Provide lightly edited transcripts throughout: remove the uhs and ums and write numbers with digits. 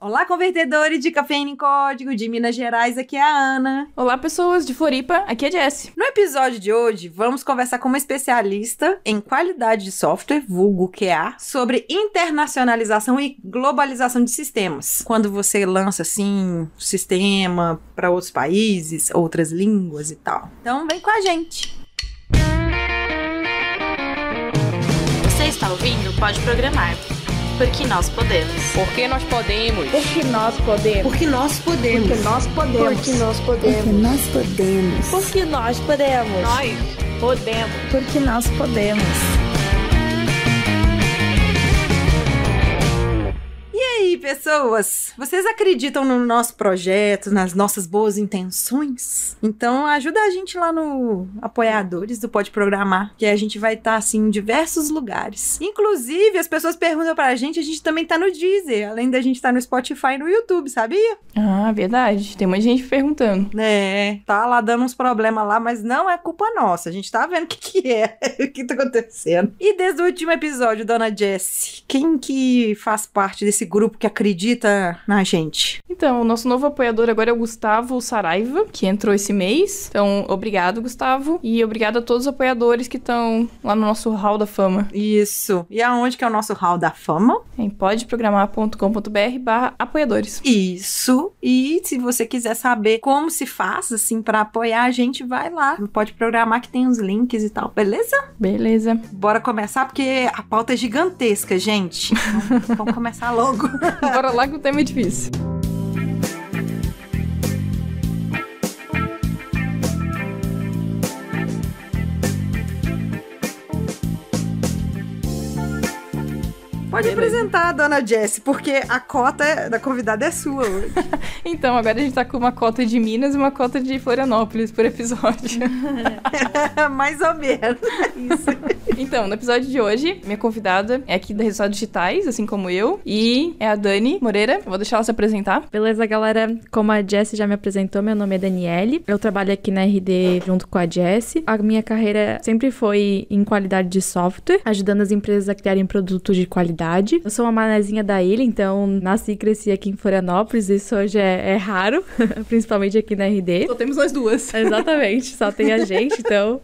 Olá, convertedores de Cafeína em Código de Minas Gerais, aqui é a Ana. Olá, pessoas de Floripa, aqui é a Jessie. No episódio de hoje, vamos conversar com uma especialista em qualidade de software, vulgo QA, sobre internacionalização e globalização de sistemas. Quando você lança, assim, sistema para outros países, outras línguas e tal. Então, vem com a gente. Você está ouvindo Pode Programar. Porque nós podemos. Porque nós podemos. Porque nós podemos. Porque nós podemos. Porque nós podemos. Porque nós podemos. Porque nós podemos. Porque nós podemos. Nós podemos. Porque nós podemos. E aí, pessoas? Vocês acreditam no nosso projeto, nas nossas boas intenções? Então, ajuda a gente lá no Apoiadores do Pode Programar, que a gente vai estar, assim, em diversos lugares. Inclusive, as pessoas perguntam pra gente também tá no Deezer, além da gente estar no Spotify e no YouTube, sabia? Ah, verdade. Tem muita gente perguntando. É, tá lá dando uns problemas lá, mas não é culpa nossa. A gente tá vendo o que é, o que tá acontecendo. E desde o último episódio, dona Jessie, quem que faz parte desse grupo que acredita na gente? Então, o nosso novo apoiador agora é o Gustavo Saraiva, que entrou esse mês. Então, obrigado, Gustavo. E obrigado a todos os apoiadores que estão lá no nosso Hall da Fama. Isso. E aonde que é o nosso Hall da Fama? Em podeprogramar.com.br/apoiadores. Isso. E se você quiser saber como se faz, assim, pra apoiar a gente, vai lá. Pode programar que tem os links e tal, beleza? Beleza. Bora começar, porque a pauta é gigantesca, gente. Então, vamos começar logo. Bora lá que o tema é difícil. Pode apresentar a dona Jessie, porque a cota da convidada é sua hoje. Então, agora a gente tá com uma cota de Minas e uma cota de Florianópolis por episódio. Mais ou menos. Isso. Então, no episódio de hoje, minha convidada é aqui da Resultados Digitais, assim como eu, e é a Dani Moreira. Eu vou deixar ela se apresentar. Beleza, galera? Como a Jessie já me apresentou, meu nome é Daniele. Eu trabalho aqui na RD junto com a Jessie. A minha carreira sempre foi em qualidade de software, ajudando as empresas a criarem produtos de qualidade. Eu sou uma manezinha da ilha, então nasci e cresci aqui em Florianópolis. Isso hoje é raro, principalmente aqui na RD. Só temos nós duas. Exatamente, só tem a gente. Então,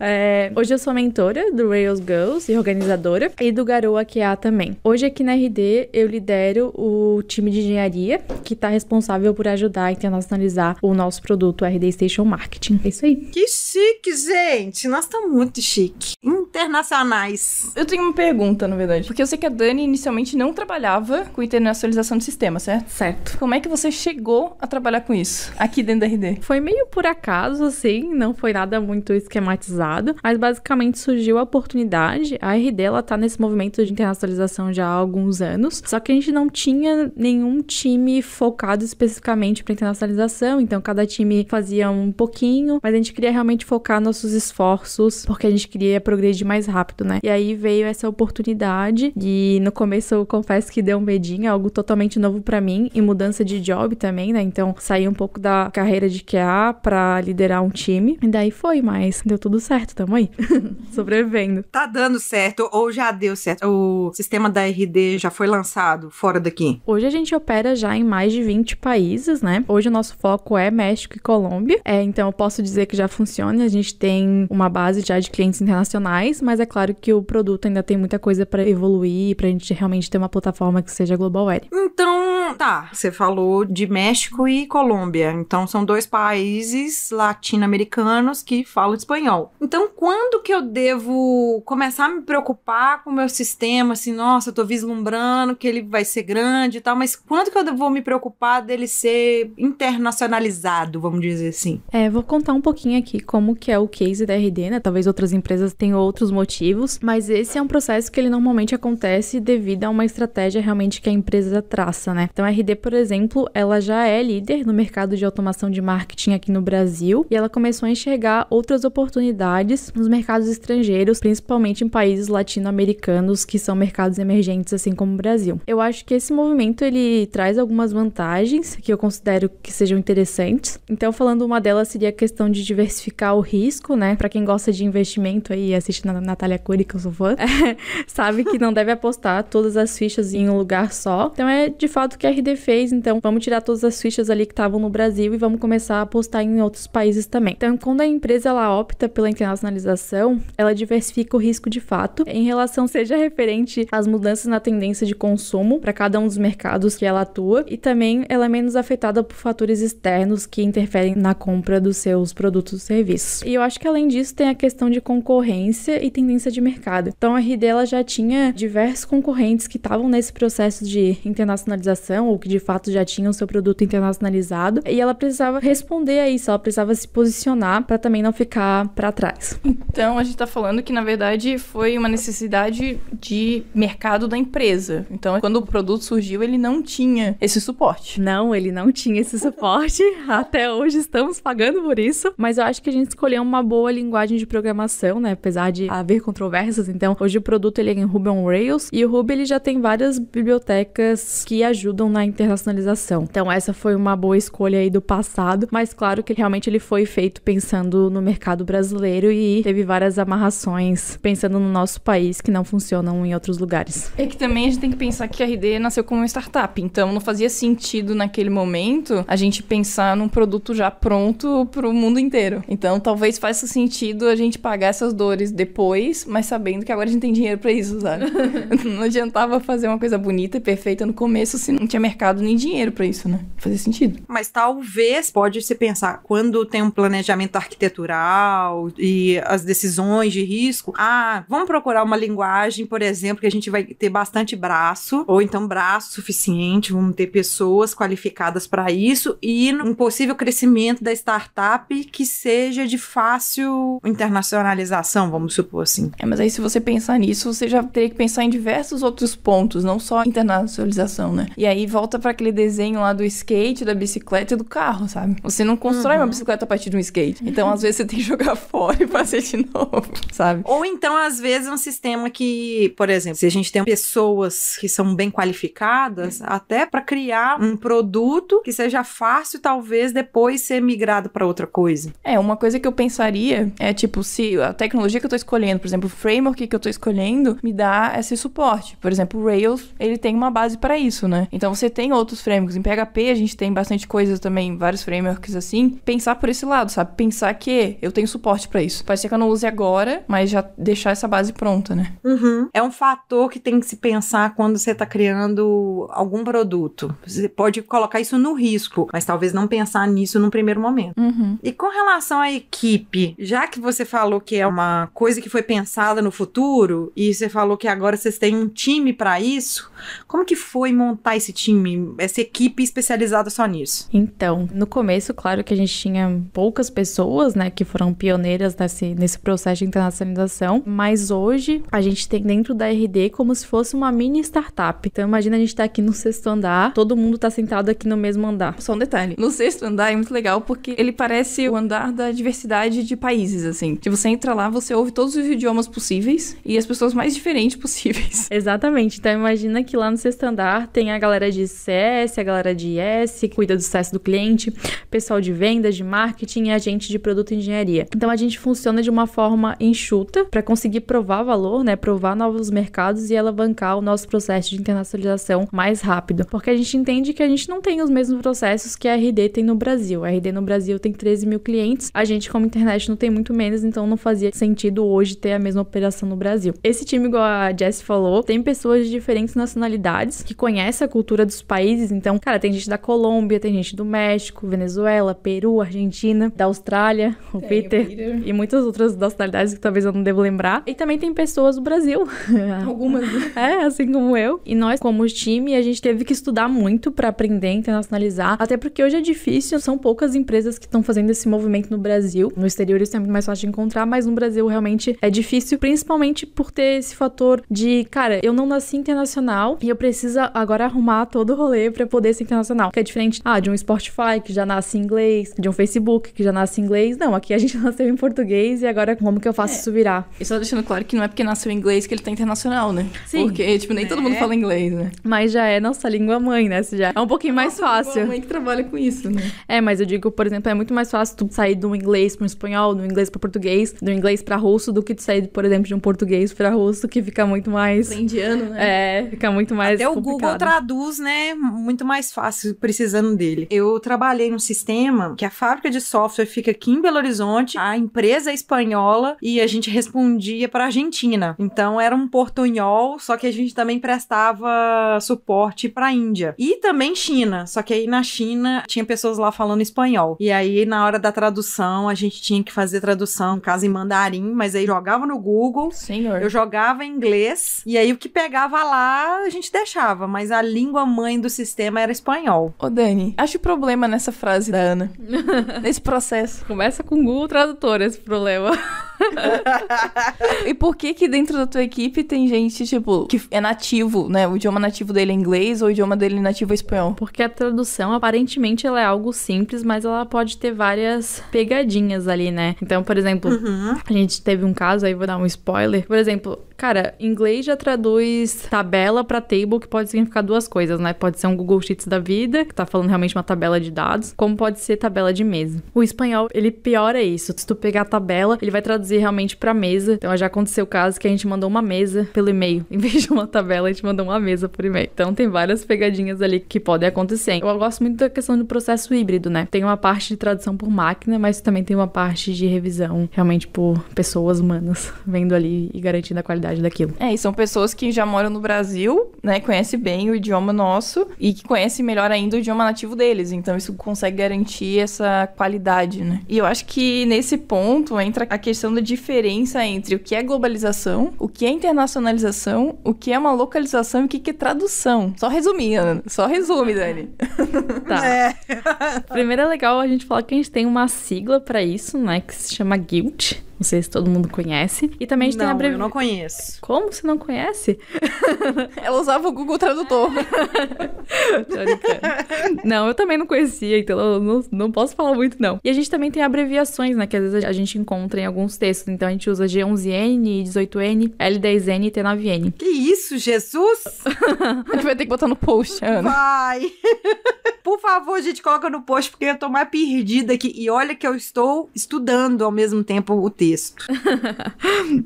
hoje eu sou mentora do Rails Girls e organizadora, e do Garoa QA também. Hoje aqui na RD eu lidero o time de engenharia, que está responsável por ajudar a internacionalizar o nosso produto, o RD Station Marketing. É isso aí. Que chique, gente! Nós estamos muito chique. Internacionais. Eu tenho uma pergunta, na verdade. Porque eu sei que a Dani inicialmente não trabalhava com internacionalização de sistema, certo? Certo. Como é que você chegou a trabalhar com isso aqui dentro da RD? Foi meio por acaso, assim, não foi nada muito esquematizado, mas basicamente surgiu a oportunidade. A RD, ela tá nesse movimento de internacionalização já há alguns anos, só que a gente não tinha nenhum time focado especificamente para internacionalização, então cada time fazia um pouquinho, mas a gente queria realmente focar nossos esforços, porque a gente queria progredir mais rápido, né? E aí veio essa oportunidade, e no começo eu confesso que deu um medinho, algo totalmente novo pra mim, e mudança de job também, né? Então saí um pouco da carreira de QA pra liderar um time, e daí foi, mas deu tudo certo, tamo aí, sobrevivendo. Tá dando certo ou já deu certo? O sistema da RD já foi lançado fora daqui? Hoje a gente opera já em mais de 20 países, né? Hoje o nosso foco é México e Colômbia, então eu posso dizer que já funciona, a gente tem uma base já de clientes internacionais, mas é claro que o produto ainda tem muita coisa pra evoluir, pra gente realmente ter uma plataforma que seja global ready. Então, tá, você falou de México e Colômbia, então são dois países latino-americanos que falam espanhol. Então, quando que eu devo começar a me preocupar com o meu sistema, assim, nossa, eu tô vislumbrando que ele vai ser grande e tal, mas quando que eu vou me preocupar dele ser internacionalizado, vamos dizer assim? Vou contar um pouquinho aqui como que é o case da RD, né? Talvez outras empresas tenham outros motivos, mas esse é um processo que ele normalmente acontece devido a uma estratégia realmente que a empresa traça, né? Então a RD, por exemplo, ela já é líder no mercado de automação de marketing aqui no Brasil, e ela começou a enxergar outras oportunidades nos mercados estrangeiros, principalmente em países latino-americanos, que são mercados emergentes, assim como o Brasil. Eu acho que esse movimento, ele traz algumas vantagens que eu considero que sejam interessantes. Então, falando uma delas seria a questão de diversificar o risco, né? Para quem gosta de investimento aí e assiste Natália Arcuri, que eu sou fã, sabe que não deve apostar todas as fichas em um lugar só. Então é de fato o que a RD fez. Então vamos tirar todas as fichas ali que estavam no Brasil e vamos começar a apostar em outros países também. Então quando a empresa ela opta pela internacionalização, ela diversifica o risco de fato em relação seja referente às mudanças na tendência de consumo para cada um dos mercados que ela atua, e também ela é menos afetada por fatores externos que interferem na compra dos seus produtos e serviços. E eu acho que além disso tem a questão de concorrência e tendência de mercado. Então a RD ela já tinha diversos concorrentes que estavam nesse processo de internacionalização ou que de fato já tinham seu produto internacionalizado, e ela precisava responder a isso, ela precisava se posicionar para também não ficar para trás. Então a gente tá falando que na verdade foi uma necessidade de mercado da empresa. Então quando o produto surgiu ele não tinha esse suporte. Não, ele não tinha esse suporte. Até hoje estamos pagando por isso. Mas eu acho que a gente escolheu uma boa linguagem de programação, né? Apesar de haver controvérsias. Então, hoje o produto ele é em Ruby on Rails. E o Ruby ele já tem várias bibliotecas que ajudam na internacionalização. Então, essa foi uma boa escolha aí do passado. Mas claro que realmente ele foi feito pensando no mercado brasileiro e teve várias amarrações pensando no nosso país que não funcionam em outros lugares. É que também a gente tem que pensar que a RD nasceu como uma startup. Então, não fazia sentido naquele momento a gente pensar num produto já pronto pro mundo inteiro. Então, talvez faça sentido a gente pagar essas dores depois, mas sabendo que agora a gente tem dinheiro pra isso, sabe? Não adiantava fazer uma coisa bonita e perfeita no começo se não tinha mercado nem dinheiro pra isso, né? Fazia sentido. Mas talvez pode se pensar, quando tem um planejamento arquitetural e as decisões de risco, vamos procurar uma linguagem, por exemplo, que a gente vai ter bastante braço, ou então braço suficiente, vamos ter pessoas qualificadas para isso e um possível crescimento da startup que seja de fácil internacionalização, vamos supor assim. Mas aí se você pensar nisso, você já teria que pensar em diversos outros pontos, não só internacionalização, né? E aí volta para aquele desenho lá do skate, da bicicleta e do carro, sabe? Você não constrói uma bicicleta a partir de um skate. Então, às vezes, você tem que jogar fora e fazer de novo, sabe? Ou então, às vezes, um sistema que, por exemplo, se a gente tem pessoas que são bem qualificadas, até para criar um produto que seja fácil, talvez, depois ser migrado para outra coisa. Uma coisa que eu pensaria é, tipo, se a tecnologia que eu tô escolhendo, por exemplo, o framework que eu tô escolhendo, me dá esse suporte. Por exemplo, o Rails, ele tem uma base para isso, né? Então, você tem outros frameworks. Em PHP, a gente tem bastante coisa também, vários frameworks assim. Pensar por esse lado, sabe? Pensar que eu tenho suporte para isso. Pode ser que eu não use agora, mas já deixar essa base pronta, né? É um fator que tem que se pensar quando você tá criando algum produto. Você pode colocar isso no risco, mas talvez não pensar nisso num primeiro momento. E com relação à equipe, já que você falou que é uma coisa que foi pensada no futuro, e você falou que agora vocês têm um time para isso, como que foi montar esse time, essa equipe especializada só nisso? Então, no começo, claro que a gente tinha poucas pessoas, né, que foram pioneiras nesse processo de internacionalização, mas hoje a gente tem dentro da RD como se fosse uma mini startup. Então, imagina a gente tá aqui no 6º andar, todo mundo tá sentado aqui no mesmo andar. Só um detalhe, no 6º andar é muito legal porque ele parece o andar da diversidade de países, assim. Que você entra lá, você ouve todos os idiomas possíveis e as pessoas mais diferentes possíveis. Exatamente. Então, imagina que lá no 6º andar tem a galera de CS, a galera de IS, que cuida do sucesso do cliente, pessoal de vendas, de marketing e agente de produto e engenharia. Então, a gente funciona de uma forma enxuta para conseguir provar valor, né? Provar novos mercados e alavancar o nosso processo de internacionalização mais rápido. Porque a gente entende que a gente não tem os mesmos processos que a RD tem no Brasil. A RD no Brasil tem 13 mil clientes. A gente, como internet, não tem muito menos, então não fazia sentido hoje ter a mesma operação no Brasil. Esse time, igual a Jessie falou, tem pessoas de diferentes nacionalidades que conhecem a cultura dos países. Então, cara, tem gente da Colômbia, tem gente do México, Venezuela, Peru, Argentina, da Austrália, o Peter e muitas outras nacionalidades que talvez eu não devo lembrar. E também tem pessoas do Brasil. Algumas. Assim como eu. E nós, como time, a gente teve que estudar muito pra aprender a internacionalizar. Até porque hoje é difícil, são poucas empresas que estão fazendo esse movimento no Brasil. No exterior isso é muito mais fácil de encontrar, mas no Brasil realmente é difícil, principalmente por ter esse fator de, cara, eu não nasci internacional e eu preciso agora arrumar todo o rolê pra poder ser internacional. Que é diferente, de um Spotify que já nasce em inglês, de um Facebook que já nasce em inglês. Não, aqui a gente nasceu em português e agora como que eu faço isso virar? E só deixando claro que não é porque nasceu em inglês que ele tá internacional, né? Sim. Porque, tipo, nem todo mundo fala inglês, né? Mas já é nossa língua mãe, né? Já é um pouquinho mais fácil. É mãe que trabalha com isso, né? Mas eu digo, por exemplo, é muito mais fácil tu sair do inglês pro espanhol, do inglês pro português, do inglês pra russo, do que de sair, por exemplo, de um português pra russo, que fica muito mais... Indiano, né? Fica muito mais Até o complicado. Google traduz, né? Muito mais fácil precisando dele. Eu trabalhei num sistema que a fábrica de software fica aqui em Belo Horizonte, a empresa é espanhola e a gente respondia para Argentina. Então era um portunhol, só que a gente também prestava suporte para Índia. E também China, só que aí na China tinha pessoas lá falando espanhol. E aí na hora da tradução a gente tinha que fazer tradução, no caso em mandarim, mas aí jogava no Google. Senhor. Eu jogava em inglês, e aí o que pegava lá, a gente deixava, mas a língua mãe do sistema era espanhol. Ô, Dani, acho problema nessa frase da Ana. Nesse processo. Começa com o Google Tradutor esse problema. E por que dentro da tua equipe tem gente, tipo, que é nativo, né? O idioma nativo dele é inglês ou o idioma dele nativo é espanhol? Porque a tradução, aparentemente, ela é algo simples, mas ela pode ter várias pegadinhas ali, né? Então, por exemplo, a gente teve um caso, aí vou dar um spoiler. Por exemplo, cara, inglês já traduz tabela pra table, que pode significar duas coisas, né? Pode ser um Google Sheets da vida, que tá falando realmente uma tabela de dados, como pode ser tabela de mesa. O espanhol, ele piora isso. Se tu pegar a tabela, ele vai traduzir realmente pra mesa. Então, já aconteceu o caso que a gente mandou uma mesa pelo e-mail. Em vez de uma tabela, a gente mandou uma mesa por e-mail. Então, tem várias pegadinhas ali que podem acontecer. Eu gosto muito da questão do processo híbrido, né? Tem uma parte de tradução por máquina, mas também tem uma parte de revisão realmente por pessoas humanas, vendo ali e garantindo a qualidade daquilo. E são pessoas que já moram no Brasil, né? Conhecem bem o idioma nosso e que conhecem melhor ainda o idioma nativo deles. Então, isso consegue garantir essa qualidade, né? E eu acho que nesse ponto entra a questão da diferença entre o que é globalização, o que é internacionalização, o que é uma localização e o que é tradução. Só resumir, Ana. Só resume, Dani. Tá. Primeiro é legal a gente falar que a gente tem uma sigla pra isso, né? Que se chama GILT. Não sei se todo mundo conhece. E também a gente tem a eu não conheço. Como você não conhece? Ela usava o Google Tradutor. Tô brincando. Não, eu também não conhecia, então eu não posso falar muito, não. E a gente também tem abreviações, né? Que às vezes a gente encontra em alguns textos. Então a gente usa G11N, 18N, L10N e T9N. Que isso, Jesus? A gente vai ter que botar no post, Ana. Vai! Por favor, gente, coloca no post, porque eu tô mais perdida aqui. E olha que eu estou estudando ao mesmo tempo o texto.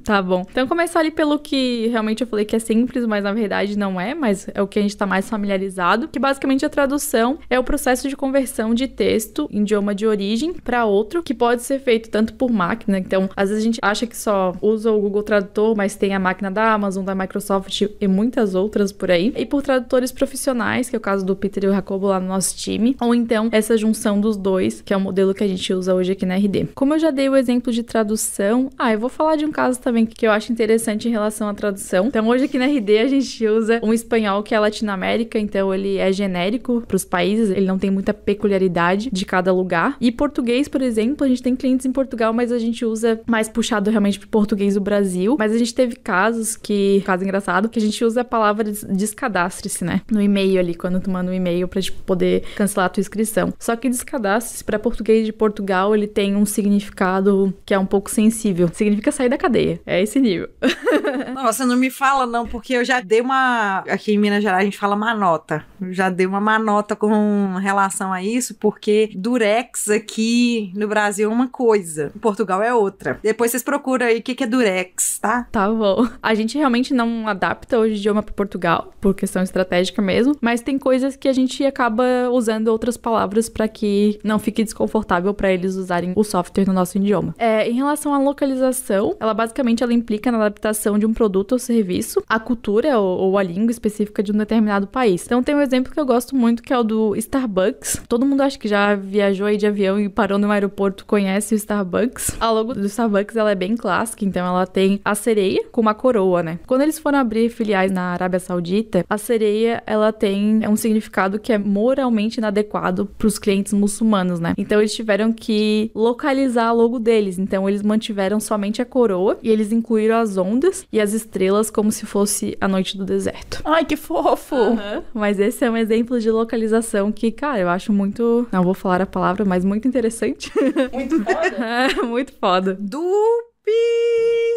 Tá bom. Então, começar ali pelo que realmente eu falei que é simples, mas na verdade não é, mas é o que a gente tá mais familiarizado, que basicamente a tradução é o processo de conversão de texto em idioma de origem para outro, que pode ser feito tanto por máquina. Então, às vezes a gente acha que só usa o Google Tradutor, mas tem a máquina da Amazon, da Microsoft e muitas outras por aí. E por tradutores profissionais, que é o caso do Peter e o Jacobo lá no nosso time, ou então essa junção dos dois, que é o modelo que a gente usa hoje aqui na RD. Como eu já dei o exemplo de tradução, eu vou falar de um caso também que eu acho interessante em relação à tradução. Então, hoje aqui na RD a gente usa um espanhol que é Latinoamérica, então ele é genérico para os países, ele não tem muita peculiaridade de cada lugar. E português, por exemplo, a gente tem clientes em Portugal, mas a gente usa mais puxado realmente pro português do Brasil. Mas a gente teve caso engraçado, que a gente usa a palavra descadastre-se, né? No e-mail ali, quando tu manda um e-mail pra gente poder cancelar a tua inscrição. Só que descadastre-se para português de Portugal, ele tem um significado que é um pouco sensível. Significa sair da cadeia. É esse nível. Nossa, não me fala não, porque eu já dei aqui em Minas Gerais a gente fala manota. Eu já dei uma manota com relação a isso, porque durex aqui no Brasil é uma coisa, em Portugal é outra. Depois vocês procuram aí o que é durex, tá? Tá bom. A gente realmente não adapta hoje o idioma para Portugal, por questão estratégica mesmo, mas tem coisas que a gente acaba usando outras palavras para que não fique desconfortável para eles usarem o software no nosso idioma. Em relação à localização, ela basicamente implica na adaptação de um produto ou serviço à cultura ou à língua específica de um determinado país. Então tem um exemplo que eu gosto muito, que é o do Starbucks. Todo mundo acho que já viajou aí de avião e parou no aeroporto, conhece o Starbucks. A logo do Starbucks, ela é bem clássica, então ela tem a sereia com uma coroa, né? Quando eles foram abrir filiais na Arábia Saudita, a sereia, ela tem um significado que é moralmente inadequado para os clientes muçulmanos, né? Então eles tiveram que localizar a logo deles. Então eles mantiveram somente a coroa e eles incluíram as ondas e as estrelas como se fosse a noite do deserto. Ai, que fofo! Mas esse é um exemplo de localização que, cara, eu acho muito... Não vou falar a palavra, mas muito interessante. Muito foda. Muito foda. Dupi!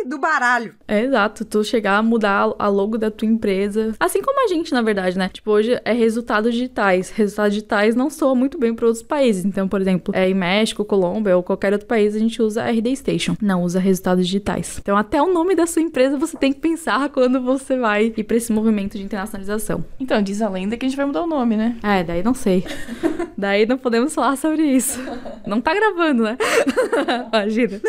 do baralho. É exato, tu chegar a mudar a logo da tua empresa. Assim como a gente, na verdade, né? Tipo, hoje é resultados digitais. Resultados digitais não soa muito bem para outros países. Então, por exemplo, em México, Colômbia ou qualquer outro país, a gente usa RD Station. Não usa resultados digitais. Então, até o nome da sua empresa você tem que pensar quando você vai ir pra esse movimento de internacionalização. Então, diz a lenda que a gente vai mudar o nome, né? Daí não sei. Daí não podemos falar sobre isso. Não tá gravando, né? Imagina.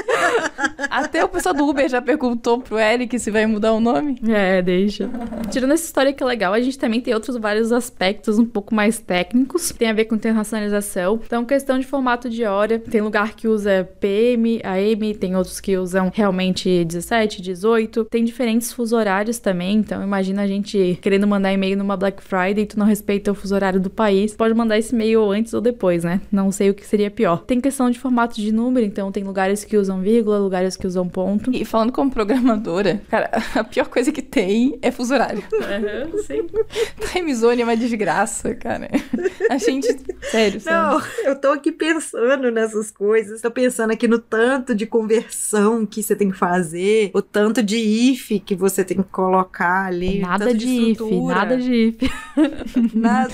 Até o pessoal do Uber já perguntou pro Eric se vai mudar o nome. Deixa. Tirando essa história que é legal, a gente também tem outros vários aspectos um pouco mais técnicos. Tem a ver com internacionalização. Então, questão de formato de hora. Tem lugar que usa PM, AM, tem outros que usam realmente 17, 18. Tem diferentes fuso horários também. Então, imagina a gente querendo mandar e-mail numa Black Friday e tu não respeita o fuso horário do país. Pode mandar esse e-mail antes ou depois, né? Não sei o que seria pior. Tem questão de formato de número. Então, tem lugares que usam vírgula, lugares que usam ponto. E falando como programadora, cara, a pior coisa que tem é fuso horário. Sim. Time zone é uma desgraça, cara. A gente... Sério. Não, eu tô aqui pensando nessas coisas. Tô pensando aqui no tanto de conversão que você tem que fazer, o tanto de if que você tem que colocar ali. Nada de if, nada de if.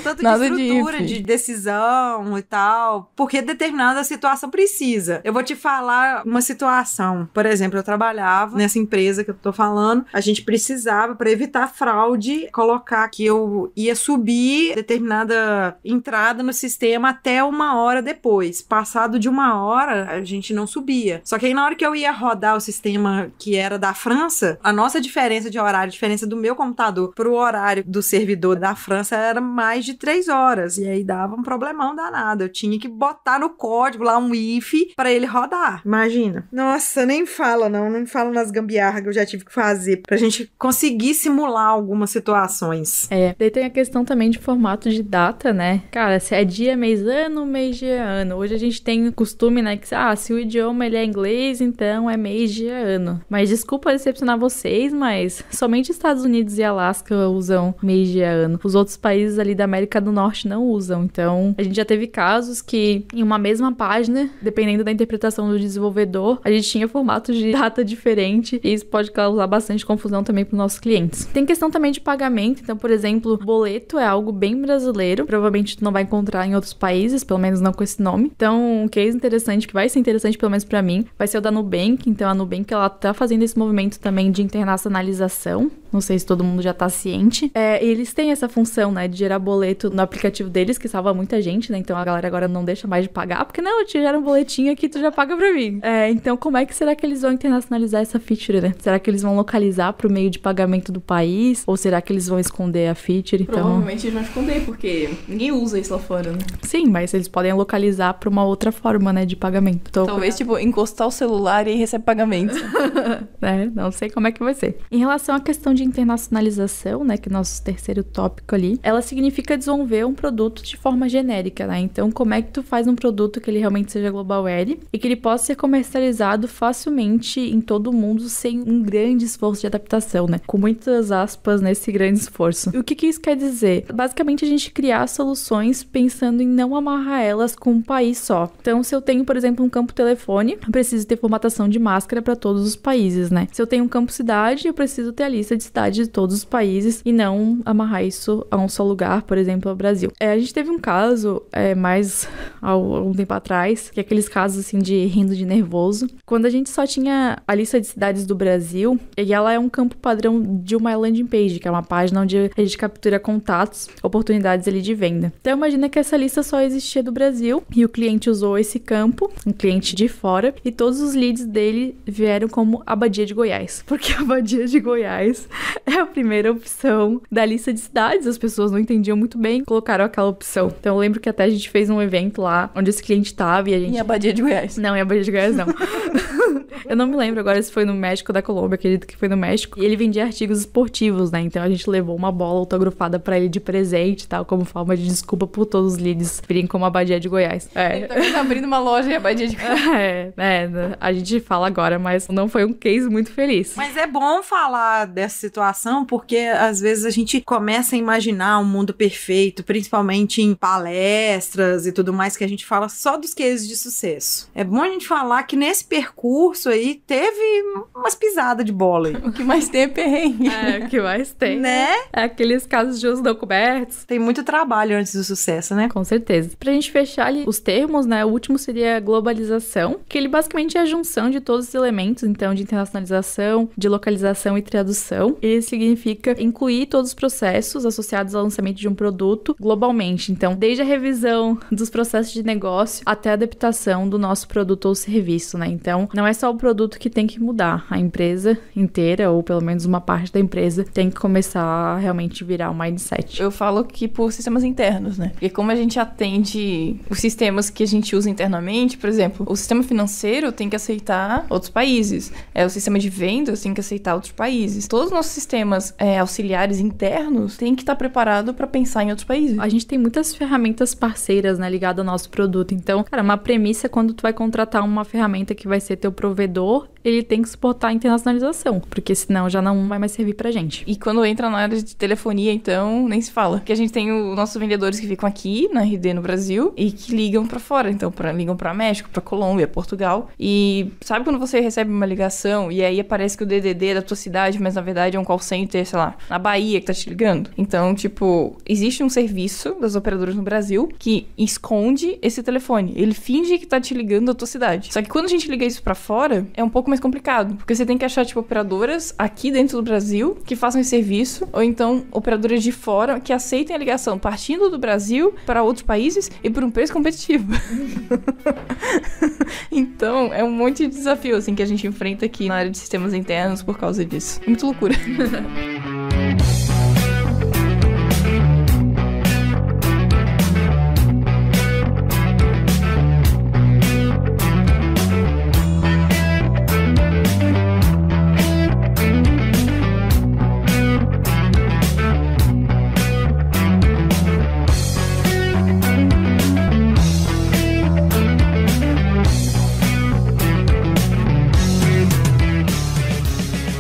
Tanto Nada de estrutura, de de decisão e tal. Porque determinada situação precisa. Eu vou te falar uma situação. Por exemplo, eu trabalhava nessa empresa que eu tô falando. A gente precisava, para evitar fraude, colocar que eu ia subir determinada entrada no sistema até 1 hora depois. Passado de 1 hora, a gente não subia. Só que aí na hora que eu ia rodar o sistema que era da França, a nossa diferença de horário, a diferença do meu computador pro horário do servidor da França era mais de 3 horas. E aí dava um problemão danado. Eu tinha que botar no código lá um if pra ele rodar. Imagina. Nossa, nem fala não fala nas gambiarras que eu já tive que fazer pra gente conseguir simular algumas situações. Daí tem a questão também de formato de data, né? Cara, se é dia, mês, ano, mês, dia, ano. Hoje a gente tem o costume, né, que se o idioma ele é inglês, então é mês, dia, ano. Mas desculpa decepcionar vocês, mas somente Estados Unidos e Alasca usam mês, dia, ano. Os outros países ali da América do Norte não usam. Então, a gente já teve casos que em uma mesma página, dependendo da interpretação do desenvolvedor, a gente tinha formatos de data diferente e isso pode causar bastante confusão também para os nossos clientes. Tem questão também de pagamento. Então, por exemplo, boleto é algo bem brasileiro. Provavelmente tu não vai encontrar em outros países, pelo menos não com esse nome. Então, um case interessante, que vai ser interessante pelo menos pra mim, vai ser o da Nubank. Então, a Nubank, ela tá fazendo esse movimento também de internacionalização. Não sei se todo mundo já tá ciente. E eles têm essa função, né, de gerar boleto no aplicativo deles, que salva muita gente, né? Então, a galera agora não deixa mais de pagar, porque não, eu te gero um boletinho aqui, tu já paga pra mim. Então, como é que será que eles vão internacionalizar essa feature, né? Será que eles vão localizar pro meio de pagamento do país? Ou será que eles vão esconder a feature? Então... Provavelmente eles vão esconder, porque ninguém usa isso lá fora, né? Sim, mas eles podem localizar pra uma outra forma, né, de pagamento. Talvez, tipo, encostar o celular e aí recebe pagamento. Não sei como é que vai ser. Em relação à questão de internacionalização, né, que é o nosso terceiro tópico ali, ela significa desenvolver um produto de forma genérica, né? Então, como é que tu faz um produto que ele realmente seja global ready e que ele possa ser comercializado facilmente em todo o mundo sem um grande esforço de adaptação, né? Com muitas aspas nesse grande esforço. E o que isso quer dizer? Basicamente, a gente criar soluções pensando em não amarrar elas com um país só. Então, se eu tenho, por exemplo, um campo telefone, eu preciso ter formatação de máscara para todos os países, né? Se eu tenho um campo cidade, eu preciso ter a lista de cidades de todos os países e não amarrar isso a um só lugar, por exemplo, ao Brasil. A gente teve um caso mais há algum tempo atrás, que é aqueles casos assim de rindo de nervoso, quando a gente só tinha a lista de cidades do Brasil, e ela é um campo padrão de uma landing page, que é uma página onde a gente captura contatos, oportunidades ali de venda. Então imagina que essa lista só existia do Brasil e o cliente usou esse campo, um cliente de fora, e todos os leads dele vieram como Abadia de Goiás, porque a Abadia de Goiás é a primeira opção da lista de cidades. As pessoas não entendiam muito bem, colocaram aquela opção. Então eu lembro que até a gente fez um evento lá onde esse cliente tava e a gente... Em Abadia de Goiás. Não, em Abadia de Goiás não. Eu não me lembro agora se foi no México ou da Colômbia, acredito que foi no México. E ele vendia artigos esportivos, né? Então a gente levou uma bola autografada pra ele de presente e tal, como forma de desculpa por todos os leads virem como Abadia de Goiás. Ele tá abrindo uma loja em Abadia de Goiás. A gente fala agora, mas não foi um case muito feliz. Mas é bom falar dessa situação, porque às vezes a gente começa a imaginar um mundo perfeito, principalmente em palestras e tudo mais, que a gente fala só dos cases de sucesso. É bom a gente falar que nesse percurso aí teve umas pisadas de bola aí. O que mais tem é perrengue. É, o que mais tem. Né? É aqueles casos de uso não cobertos. Tem muito trabalho antes do sucesso, né? Com certeza. Pra gente fechar ali os termos, né? O último seria globalização, que ele basicamente é a junção de todos os elementos, então, de internacionalização, de localização e tradução. Ele significa incluir todos os processos associados ao lançamento de um produto globalmente. Então, desde a revisão dos processos de negócio até a adaptação do nosso produto ou serviço, né? Então, não é só o produto que tem que mudar. A empresa inteira, ou pelo menos uma parte da empresa, tem que começar a realmente virar um mindset. Eu falo que por sistemas internos, né? Porque como a gente atende os sistemas que a gente usa internamente, por exemplo, o sistema financeiro tem que aceitar outros países. O sistema de vendas tem que aceitar outros países. Todos os nossos sistemas auxiliares internos têm que estar preparados para pensar em outros países. A gente tem muitas ferramentas parceiras, né, ligadas ao nosso produto. Então, cara, uma premissa é quando tu vai contratar uma ferramenta que vai ser teu provedor, ele tem que suportar a internacionalização, porque senão já não vai mais servir pra gente. E quando entra na área de telefonia, então, nem se fala. Porque a gente tem os nossos vendedores que ficam aqui, na RD no Brasil, e que ligam pra fora. Então, ligam pra México, pra Colômbia, Portugal. E sabe quando você recebe uma ligação e aí aparece que o DDD é da tua cidade, mas na verdade é um call center, sei lá, na Bahia que tá te ligando? Então, tipo, existe um serviço das operadoras no Brasil que esconde esse telefone. Ele finge que tá te ligando da tua cidade. Só que quando a gente liga isso pra fora, é um pouco mais complicado. Porque você tem que achar, tipo, operadoras aqui dentro do Brasil que façam esse serviço, ou então operadoras de fora que aceitem a ligação partindo do Brasil para outros países e por um preço competitivo. Então, é um monte de desafio, assim, que a gente enfrenta aqui na área de sistemas internos por causa disso. É muito loucura.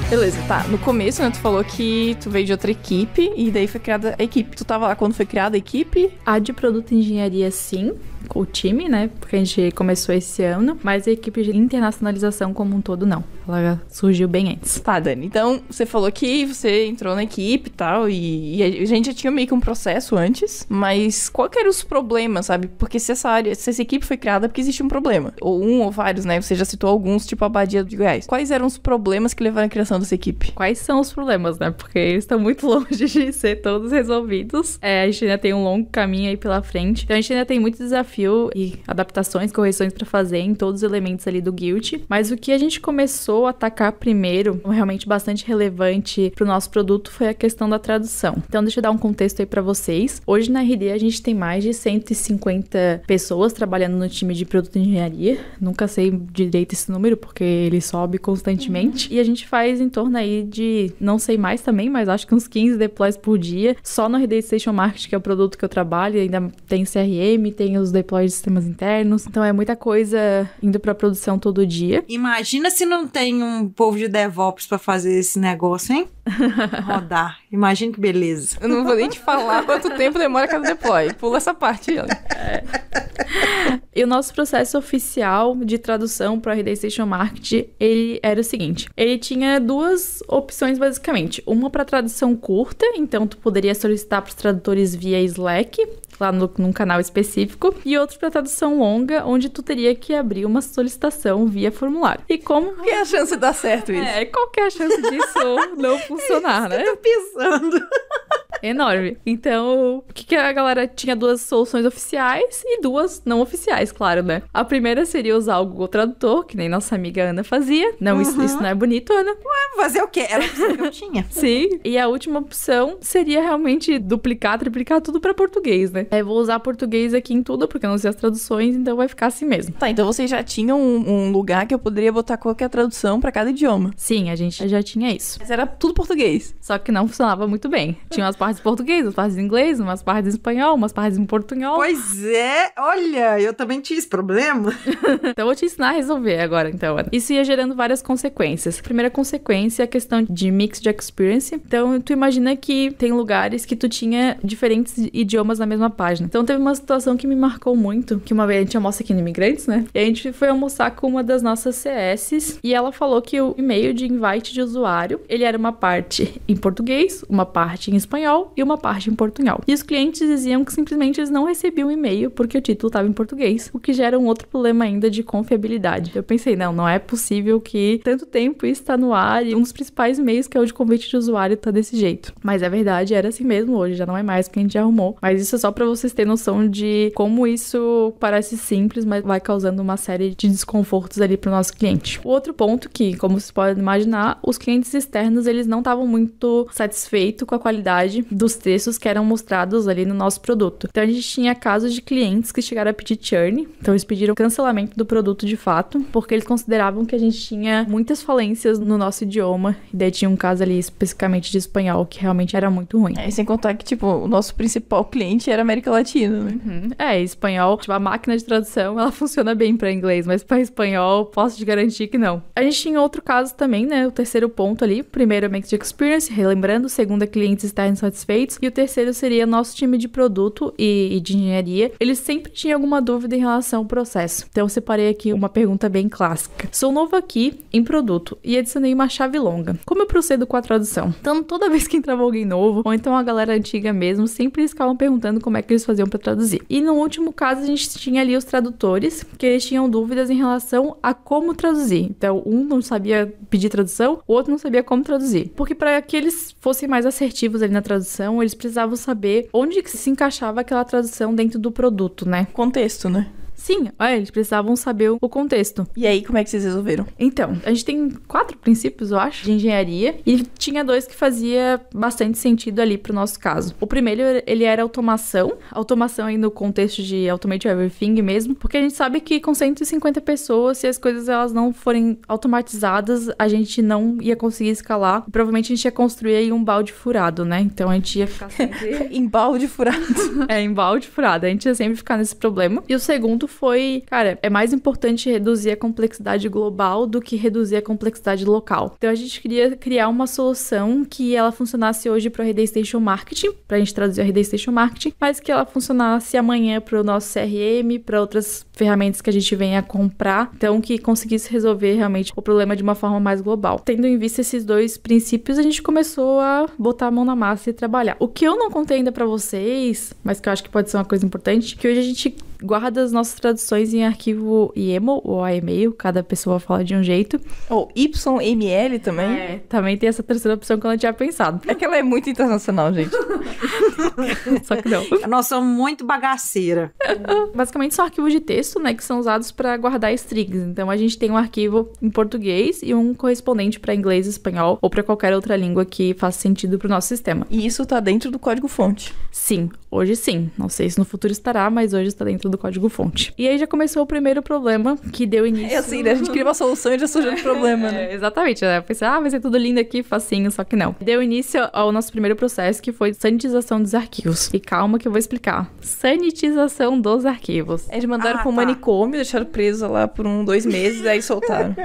Beleza, tá. No começo, né, tu falou que tu veio de outra equipe e daí foi criada a equipe. Tu tava lá quando foi criada a equipe? A de produto e engenharia, sim. O time, né? Porque a gente começou esse ano, mas a equipe de internacionalização como um todo, não. Ela surgiu bem antes. Tá, Dani. Então, você falou que você entrou na equipe e tal, e a gente já tinha meio que um processo antes, mas qual que eram os problemas, sabe? Porque se essa equipe foi criada, é porque existe um problema. Ou um ou vários, né? Você já citou alguns, tipo a Abadia de Goiás. Quais eram os problemas que levaram à criação dessa equipe? Quais são os problemas, né? Porque eles estão muito longe de ser todos resolvidos. A gente ainda tem um longo caminho aí pela frente. Então, a gente ainda tem muito desafio e adaptações, correções pra fazer em todos os elementos ali do Guilt. Mas o que a gente começou a atacar primeiro, realmente bastante relevante pro nosso produto, foi a questão da tradução. Então, deixa eu dar um contexto aí pra vocês. Hoje na RD a gente tem mais de 150 pessoas trabalhando no time de produto e engenharia. Nunca sei direito esse número, porque ele sobe constantemente. E a gente faz em torno aí de, não sei mais também, mas acho que uns 15 deploys por dia. Só no RD Station Marketing, que é o produto que eu trabalho, ainda tem CRM, tem os deploys de sistemas internos. Então é muita coisa indo pra produção todo dia. Imagina se não tem um povo de DevOps pra fazer esse negócio, hein? Rodar. Imagina que beleza. Eu não vou nem te falar quanto tempo demora cada deploy. Pula essa parte, Ellen. E o nosso processo oficial de tradução para o RD Station Marketing, ele era o seguinte. Ele tinha duas opções, basicamente. Uma para tradução curta, então tu poderia solicitar para os tradutores via Slack, lá num canal específico, e outro para tradução longa, onde tu teria que abrir uma solicitação via formulário. E como... Qual que é a chance de dar certo isso? Qual que é a chance disso não funcionar, né? Eu tô pensando. Enorme. Então, o que a galera tinha? Duas soluções oficiais e duas não oficiais, claro, né? A primeira seria usar o Google Tradutor, que nem nossa amiga Ana fazia. Não, isso não é bonito, Ana. Ué, fazer o quê? Era a opção que eu tinha. Sim. E a última opção seria realmente duplicar, triplicar tudo pra português, né? Eu vou usar português aqui em tudo, porque eu não sei as traduções, então vai ficar assim mesmo. Tá, então vocês já tinham um lugar que eu poderia botar qualquer tradução pra cada idioma. Sim, a gente já tinha isso. Mas era tudo português. Só que não funcionava muito bem. Tinha umas partes partes em português, umas partes em inglês, umas partes em espanhol, umas partes em portunhol. Pois é, olha, eu também tinha esse problema. Então eu vou te ensinar a resolver agora, então. Isso ia gerando várias consequências. A primeira consequência é a questão de mixed experience. Então, tu imagina que tem lugares que tu tinha diferentes idiomas na mesma página. Então, teve uma situação que me marcou muito, que uma vez a gente almoça aqui no Imigrantes, né? E a gente foi almoçar com uma das nossas CSs e ela falou que o e-mail de invite de usuário, ele era uma parte em português, uma parte em espanhol e uma parte em portunhol. E os clientes diziam que simplesmente eles não recebiam o e-mail porque o título estava em português, o que gera um outro problema ainda de confiabilidade. Eu pensei, não é possível que tanto tempo isso está no ar e um dos principais e-mails, que é o de convite de usuário, tá desse jeito. Mas a verdade era assim mesmo, hoje já não é mais, porque a gente já arrumou. Mas isso é só pra vocês terem noção de como isso parece simples, mas vai causando uma série de desconfortos ali pro nosso cliente. O outro ponto que, como vocês podem imaginar, os clientes externos, eles não estavam muito satisfeitos com a qualidade dos textos que eram mostrados ali no nosso produto. Então a gente tinha casos de clientes que chegaram a pedir churn, então eles pediram cancelamento do produto de fato, porque eles consideravam que a gente tinha muitas falências no nosso idioma, e daí tinha um caso ali especificamente de espanhol que realmente era muito ruim. É, sem contar que, tipo, o nosso principal cliente era América Latina, né? Espanhol, tipo, a máquina de tradução, ela funciona bem pra inglês, mas pra espanhol, posso te garantir que não. A gente tinha outro caso também, né? O terceiro ponto ali, primeiro é Mixed Experience, relembrando, o segundo é clientes externos satisfeitos, e o terceiro seria nosso time de produto e de engenharia. Eles sempre tinham alguma dúvida em relação ao processo. Então eu separei aqui uma pergunta bem clássica. Sou novo aqui em produto e adicionei uma chave longa. Como eu procedo com a tradução? Então toda vez que entrava alguém novo, ou então a galera antiga mesmo, sempre eles ficavam perguntando como é que eles faziam pra traduzir. E no último caso a gente tinha ali os tradutores, que eles tinham dúvidas em relação a como traduzir. Então um não sabia pedir tradução, o outro não sabia como traduzir. Porque para que eles fossem mais assertivos ali na tradução, eles precisavam saber onde que se encaixava aquela tradução dentro do produto, né? Contexto, né? Sim, eles precisavam saber o contexto. E aí, como é que vocês resolveram? Então, a gente tem 4 princípios, eu acho, de engenharia, e tinha 2 que fazia bastante sentido ali pro nosso caso. O primeiro, ele era automação aí no contexto de Automate Everything mesmo, porque a gente sabe que com 150 pessoas, se as coisas elas não forem automatizadas, a gente não ia conseguir escalar, e provavelmente a gente ia construir aí um balde furado, né? Então a gente ia ficar sempre... Em balde furado. Em balde furado, a gente ia sempre ficar nesse problema. E o segundo foi, cara, é mais importante reduzir a complexidade global do que reduzir a complexidade local. Então a gente queria criar uma solução que ela funcionasse hoje para o Heyday Station Marketing, pra gente traduzir o Heyday Station Marketing, mas que ela funcionasse amanhã para o nosso CRM, para outras ferramentas que a gente venha comprar, então que conseguisse resolver realmente o problema de uma forma mais global. Tendo em vista esses 2 princípios, a gente começou a botar a mão na massa e trabalhar. O que eu não contei ainda para vocês, mas que eu acho que pode ser uma coisa importante, que hoje a gente guarda as nossas traduções em arquivo YAML ou AML, cada pessoa fala de um jeito. Ou YML também. Também tem essa terceira opção que eu não tinha pensado. É que ela é muito internacional, gente. Só que não. Nós somos muito bagaceira. Basicamente são arquivos de texto, né, que são usados para guardar strings. Então a gente tem um arquivo em português e um correspondente para inglês, espanhol ou para qualquer outra língua que faça sentido pro nosso sistema. E isso tá dentro do código-fonte. Sim, hoje sim. Não sei se no futuro estará, mas hoje está dentro do código-fonte. E aí já começou o primeiro problema que deu início... É assim, né? A gente cria uma solução e já surgiu um problema, né? Exatamente, né? Eu pensei, vai ser tudo lindo aqui, facinho, só que não. Deu início ao nosso primeiro processo, que foi sanitização dos arquivos. E calma que eu vou explicar. Sanitização dos arquivos. Eles mandaram pra um manicômio, deixaram preso lá por 2 meses, aí soltaram.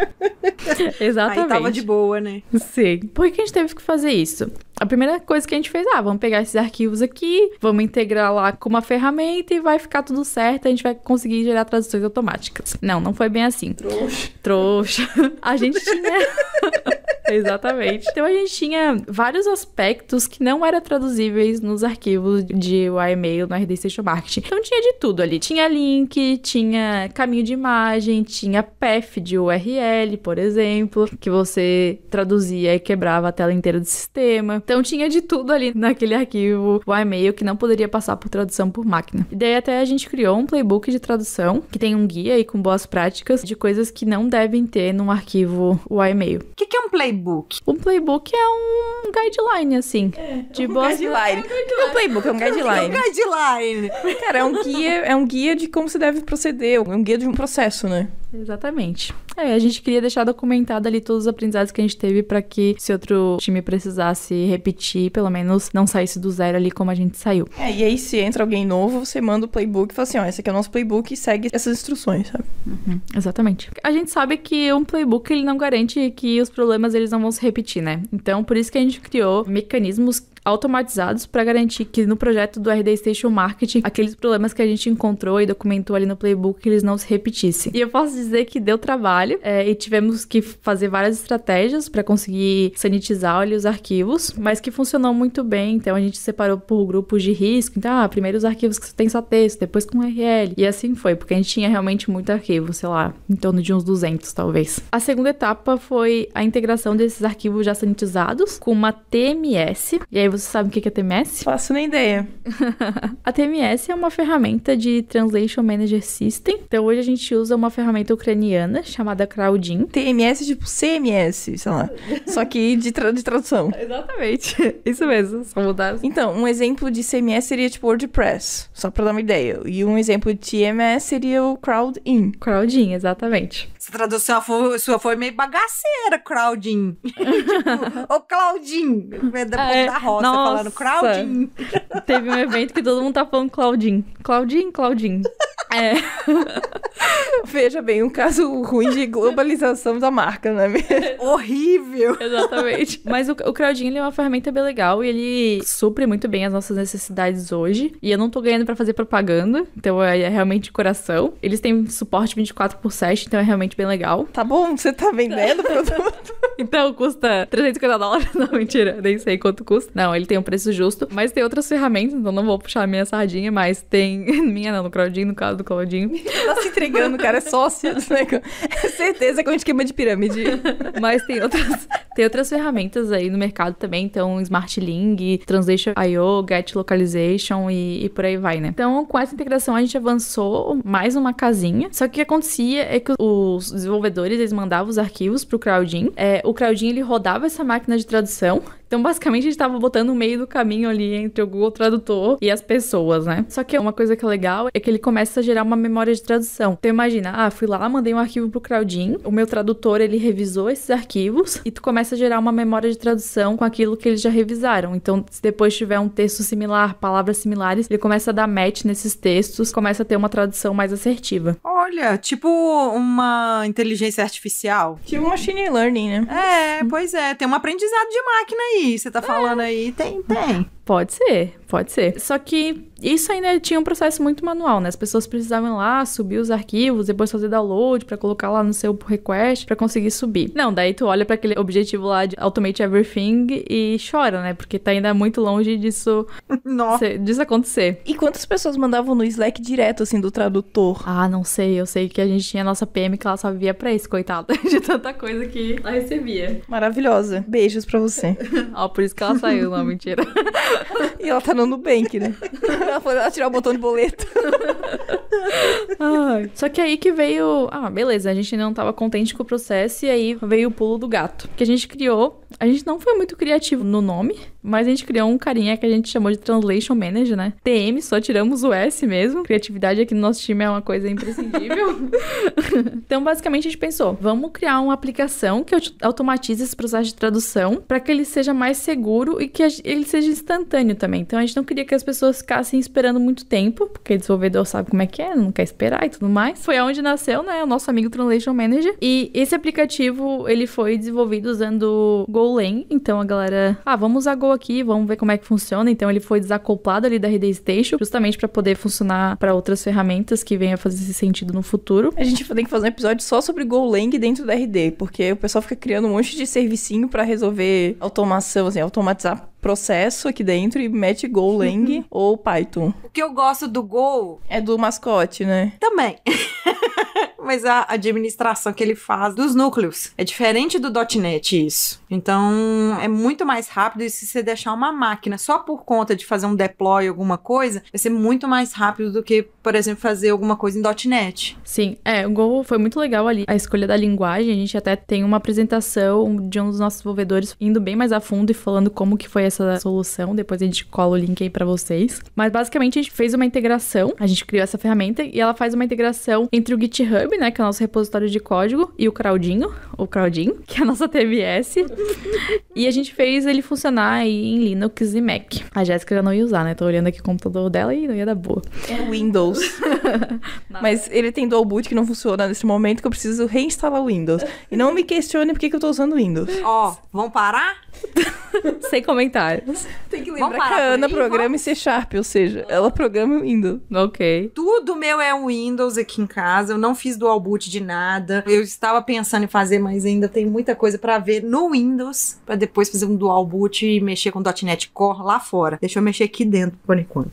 Exatamente. Aí tava de boa, né? Sim. Por que a gente teve que fazer isso? A primeira coisa que a gente fez, vamos pegar esses arquivos aqui, vamos integrar lá com uma ferramenta e vai ficar tudo certo, a gente vai conseguir gerar traduções automáticas. Não foi bem assim. Trouxa. A gente tinha... Exatamente. Então a gente tinha vários aspectos que não eram traduzíveis nos arquivos de YAML no Heyday Station Marketing. Então tinha de tudo ali. Tinha link, tinha caminho de imagem, tinha path de URL, por exemplo, que você traduzia e quebrava a tela inteira do sistema. Então tinha de tudo ali naquele arquivo YAML que não poderia passar por tradução por máquina. E daí até a gente criou um playbook de tradução, que tem um guia aí com boas práticas de coisas que não devem ter num arquivo YAML. O que é um playbook? Um playbook é um guideline, assim. De boas... Guideline. O que é um playbook? É um guideline. Guideline. Cara, é um guia de como você deve proceder. É um guia de um processo, né? Exatamente. A gente queria deixar documentado ali todos os aprendizados que a gente teve pra que, se outro time precisasse repetir, pelo menos não saísse do zero ali como a gente saiu. E aí, se entra alguém novo, você manda o playbook e fala assim, ó, esse aqui é o nosso playbook e segue essas instruções, sabe? Exatamente. A gente sabe que um playbook, ele não garante que os problemas, eles não vão se repetir, né? Então, por isso que a gente criou mecanismos automatizados para garantir que no projeto do RD Station Marketing, aqueles problemas que a gente encontrou e documentou ali no playbook, eles não se repetissem. E eu posso dizer que deu trabalho e tivemos que fazer várias estratégias para conseguir sanitizar ali os arquivos, mas que funcionou muito bem. Então a gente separou por grupos de risco. Então, primeiro os arquivos que tem só texto, depois com URL. E assim foi, porque a gente tinha realmente muito arquivo, sei lá, em torno de uns 200 talvez. A segunda etapa foi a integração desses arquivos já sanitizados com uma TMS. E aí você sabe o que é TMS? Faço nem ideia. A TMS é uma ferramenta de Translation Manager System. Então hoje a gente usa uma ferramenta ucraniana chamada Crowdin. TMS tipo CMS, sei lá. Só que de tradução. Exatamente. Isso mesmo. Só mudar. Então, um exemplo de CMS seria tipo WordPress, só pra dar uma ideia. E um exemplo de TMS seria o Crowdin. Crowdin, exatamente. Essa tradução sua foi meio bagaceira, Claudinho. Tipo, ô Claudinho. Depois da roça falando Claudinho. Teve um evento que todo mundo tá falando Claudinho. Claudinho. Veja bem, um caso ruim de globalização da marca, não é mesmo? Horrível. Exatamente. Mas o Crowdin, ele é uma ferramenta bem legal e ele supre muito bem as nossas necessidades hoje. E eu não tô ganhando pra fazer propaganda, então é realmente de coração. Eles têm suporte 24/7, então é realmente bem legal. Tá bom, você tá vendendo produto? Então custa $350. Não, mentira, nem sei quanto custa. Não, ele tem um preço justo, mas tem outras ferramentas, então não vou puxar a minha sardinha, mas tem... Minha não, no Crowdin, no caso do Claudinho. Tá se entregando, o cara é sócio do negócio. É certeza que é um esquema de pirâmide. Mas tem outras ferramentas aí no mercado também, então SmartLink, Translation.io, Get Localization e por aí vai, né? Então, com essa integração, a gente avançou mais uma casinha, só que o que acontecia é que os desenvolvedores, eles mandavam os arquivos pro Crowdin, o Crowdin, ele rodava essa máquina de tradução. Então, basicamente, a gente tava botando no meio do caminho ali entre o Google Tradutor e as pessoas, né? Só que uma coisa que é legal é que ele começa a gerar uma memória de tradução. Então, imagina, fui lá, mandei um arquivo pro Crowdin, o meu tradutor, ele revisou esses arquivos e tu começa a gerar uma memória de tradução com aquilo que eles já revisaram. Então, se depois tiver um texto similar, palavras similares, ele começa a dar match nesses textos, começa a ter uma tradução mais assertiva. Olha, tipo uma inteligência artificial. Tipo machine learning, né? Pois é. Tem um aprendizado de máquina aí. Você tá falando aí, tem. Pode ser. Só que isso ainda tinha um processo muito manual, né? As pessoas precisavam ir lá, subir os arquivos, depois fazer download pra colocar lá no seu request pra conseguir subir. Não, daí tu olha pra aquele objetivo lá de Automate Everything e chora, né? Porque tá ainda muito longe disso acontecer. E quantas pessoas mandavam no Slack direto, assim, do tradutor? Não sei. Eu sei que a gente tinha a nossa PM que ela só via pra isso, coitada. De tanta coisa que ela recebia. Maravilhosa. Beijos pra você. Por isso que ela saiu, não, mentira. E ela tá no Nubank, né? Ela foi lá tirar o botão de boleto. Só que aí que veio... beleza, a gente não tava contente com o processo e aí veio o pulo do gato. Que a gente criou... A gente não foi muito criativo no nome, mas a gente criou um carinha que a gente chamou de Translation Manager, né? TM, só tiramos o S mesmo. Criatividade aqui no nosso time é uma coisa imprescindível. Então, basicamente, a gente pensou, vamos criar uma aplicação que automatize esse processo de tradução para que ele seja mais seguro e que ele seja instantâneo também. Então, a gente não queria que as pessoas ficassem esperando muito tempo, porque o desenvolvedor sabe como é que é, não quer esperar e tudo mais. Foi onde nasceu, né, o nosso amigo Translation Manager. E esse aplicativo, ele foi desenvolvido usando Golang. Então, a galera, vamos usar Go aqui, vamos ver como é que funciona. Então, ele foi desacoplado ali da RD Station, justamente para poder funcionar para outras ferramentas que venham a fazer esse sentido no futuro. A gente tem que fazer um episódio só sobre Golang dentro da RD, porque o pessoal fica criando um monte de servicinho para resolver automação, assim, automatizar processo aqui dentro e mete Golang ou Python. O que eu gosto do Go... É do mascote, né? Também. Mas a administração que ele faz dos núcleos é diferente do .NET isso. Então, é muito mais rápido e se você deixar uma máquina só por conta de fazer um deploy alguma coisa, vai ser muito mais rápido do que por exemplo, fazer alguma coisa em .NET. Sim, o Go foi muito legal ali. A escolha da linguagem, a gente até tem uma apresentação de um dos nossos desenvolvedores indo bem mais a fundo e falando como que foi essa solução. Depois a gente cola o link aí pra vocês. Mas basicamente a gente fez uma integração, a gente criou essa ferramenta e ela faz uma integração entre o GitHub, né, que é o nosso repositório de código, e o Crowdinho, que é a nossa TMS. E a gente fez ele funcionar aí em Linux e Mac. A Jéssica já não ia usar, né? Tô olhando aqui o computador dela e não ia dar boa. É Windows. Mas ele tem dual boot que não funciona nesse momento, que eu preciso reinstalar o Windows. E não me questione por que eu tô usando o Windows. Ó, vamos parar? Sem comentários. Tem que Vamos lembrar que parar a por Ana aí? programa em C Sharp, ou seja, ela programa o Windows. Ok. Tudo meu é um Windows aqui em casa, eu não fiz dual boot de nada. Eu estava pensando em fazer, mas ainda tem muita coisa pra ver no Windows, pra depois fazer um dual boot e mexer com .NET Core lá fora. Deixa eu mexer aqui dentro, por enquanto.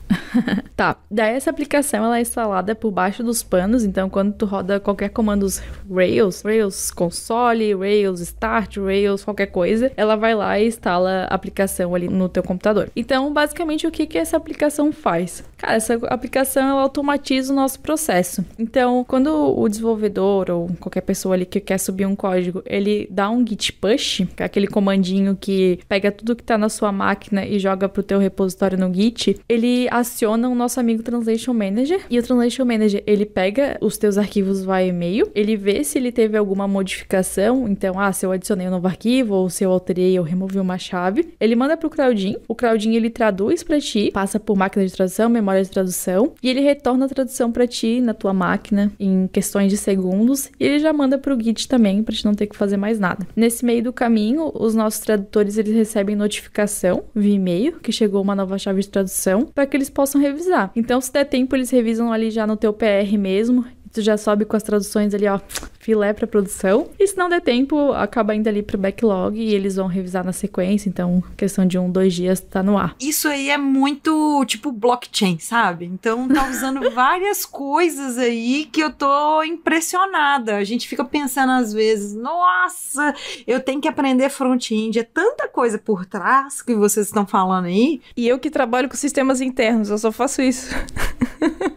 Tá, daí essa aplicação ela é instalada por baixo dos panos, então quando tu roda qualquer comando Rails console, Rails start, Rails qualquer coisa, ela vai lá e instala a aplicação ali no teu computador. Então, basicamente, o que essa aplicação faz? Cara, essa aplicação ela automatiza o nosso processo. Então, quando o desenvolvedor ou qualquer pessoa ali que quer subir um código, ele dá um git push, que é aquele comandinho que pega tudo que tá na sua máquina e joga pro teu repositório no Git, ele aciona o nosso amigo Translation Manager, e o Translation Manager, ele pega os teus arquivos via e-mail, ele vê se ele teve alguma modificação, então, se eu adicionei um novo arquivo, ou se eu alterei ou removi uma chave, ele manda pro Crowdin, o Crowdin ele traduz pra ti, passa por máquina de tradução, memória de tradução, e ele retorna a tradução pra ti, na tua máquina, em questões de segundos, e ele já manda pro Git também, pra ti não ter que fazer mais nada. Nesse meio do caminho, os nossos tradutores, eles recebem notificação via e-mail, que chegou uma nova chave de tradução, para que eles possam revisar. Então, se der tempo, eles revisam ali já no teu PR mesmo, e tu já sobe com as traduções ali, ó, filé pra produção. E se não der tempo, acaba indo ali pro backlog e eles vão revisar na sequência. Então, questão de 1-2 dias tá no ar. Isso aí é muito, tipo, blockchain, sabe? Então, tá usando várias coisas aí que eu tô impressionada. A gente fica pensando às vezes, nossa, eu tenho que aprender front-end. É tanta coisa por trás que vocês estão falando aí. E eu que trabalho com sistemas internos, eu só faço isso.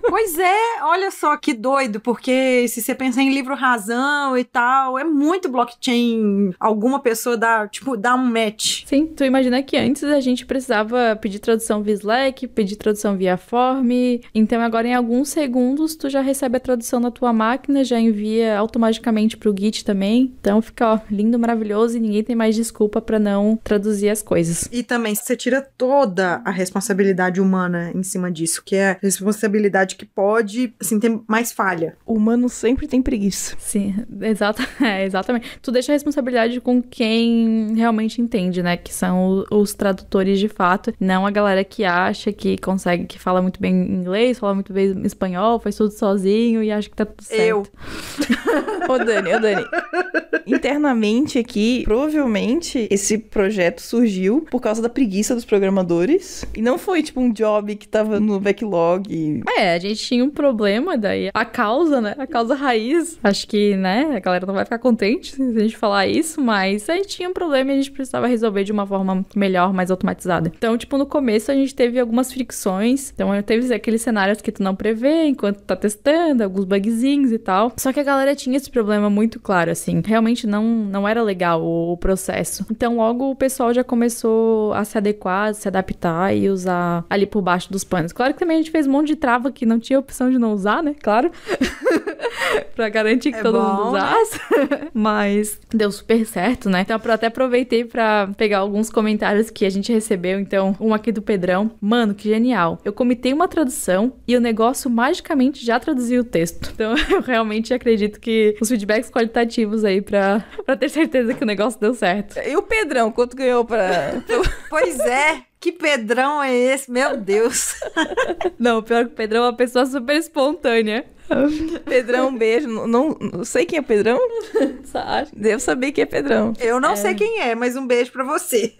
Pois é, olha só que doido, porque se você pensar em livro razão e tal, é muito blockchain. Alguma pessoa dá um match. Sim, tu imagina que antes a gente precisava pedir tradução via Slack, pedir tradução via Form, então agora em alguns segundos tu já recebe a tradução na tua máquina, já envia automaticamente pro Git também, então fica, ó, lindo, maravilhoso e ninguém tem mais desculpa pra não traduzir as coisas. E também você tira toda a responsabilidade humana em cima disso, que é a responsabilidade que pode, assim, ter mais falha. O humano sempre tem preguiça. Sim, exatamente. Tu deixa a responsabilidade com quem realmente entende, né? Que são os tradutores de fato, não a galera que acha que consegue, que fala muito bem inglês, fala muito bem espanhol, faz tudo sozinho e acha que tá tudo certo. Eu. Ô Dani, internamente aqui, provavelmente esse projeto surgiu por causa da preguiça dos programadores e não foi tipo um job que tava no backlog. A gente tinha um problema daí, a causa, né, a causa raiz, acho que, né, a galera não vai ficar contente se a gente falar isso, mas a gente tinha um problema e a gente precisava resolver de uma forma melhor, mais automatizada. Então, tipo, no começo a gente teve algumas fricções, então teve aqueles cenários que tu não prevê enquanto tá testando, alguns bugzinhos e tal, só que a galera tinha esse problema muito claro, assim, realmente não era legal o processo. Então, logo o pessoal já começou a se adequar, se adaptar e usar ali por baixo dos panos. Claro que também a gente fez um monte de trava que não tinha opção de não usar, né? Claro. Pra garantir que todo mundo usasse. Né? Mas deu super certo, né? Então, eu até aproveitei pra pegar alguns comentários que a gente recebeu. Então, um aqui do Pedrão. Mano, que genial. Eu comitei uma tradução e o negócio magicamente já traduziu o texto. Então, eu realmente acredito que os feedbacks qualitativos aí pra ter certeza que o negócio deu certo. E o Pedrão, quanto ganhou pra... Pois é. Que Pedrão é esse? Meu Deus. Não, pior que o Pedrão é uma pessoa super espontânea. Pedrão, um beijo. Não sei quem é Pedrão. Devo saber quem é Pedrão. Eu não sei quem é, mas um beijo pra você.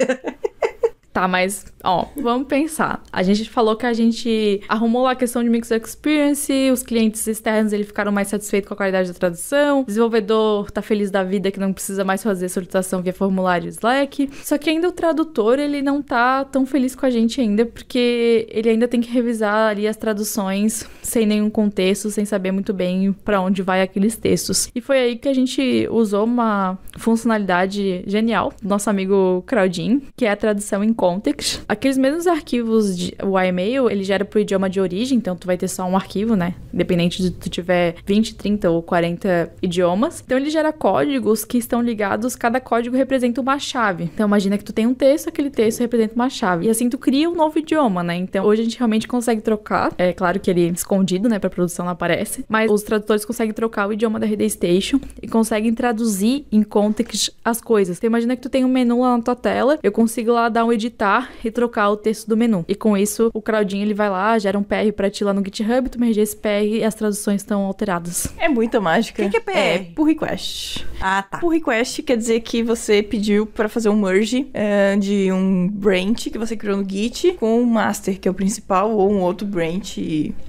Tá, mas, ó, vamos pensar. A gente falou que a gente arrumou lá a questão de Mixed Experience, os clientes externos, eles ficaram mais satisfeitos com a qualidade da tradução, o desenvolvedor tá feliz da vida que não precisa mais fazer solicitação via formulário Slack. Só que ainda o tradutor, ele não tá tão feliz com a gente ainda, porque ele ainda tem que revisar ali as traduções sem nenhum contexto, sem saber muito bem pra onde vai aqueles textos. E foi aí que a gente usou uma funcionalidade genial do nosso amigo Claudinho, que é a tradução em context. Aqueles mesmos arquivos, o iMail, ele gera pro idioma de origem, então tu vai ter só um arquivo, né? Independente de tu tiver 20, 30 ou 40 idiomas. Então ele gera códigos que estão ligados, cada código representa uma chave. Então imagina que tu tem um texto, aquele texto representa uma chave. E assim tu cria um novo idioma, né? Então hoje a gente realmente consegue trocar. É claro que ele é escondido, né? Pra produção não aparece. Mas os tradutores conseguem trocar o idioma da RD Station e conseguem traduzir em context as coisas. Então imagina que tu tem um menu lá na tua tela, eu consigo lá dar um editar e trocar o texto do menu. E com isso, o Claudinho, ele vai lá, gera um PR pra ti lá no GitHub, tu merge esse PR e as traduções estão alteradas. É muita mágica. O que é PR? É pull request. Ah, tá. Pull request quer dizer que você pediu pra fazer um merge de um branch que você criou no Git com um master, que é o principal, ou um outro branch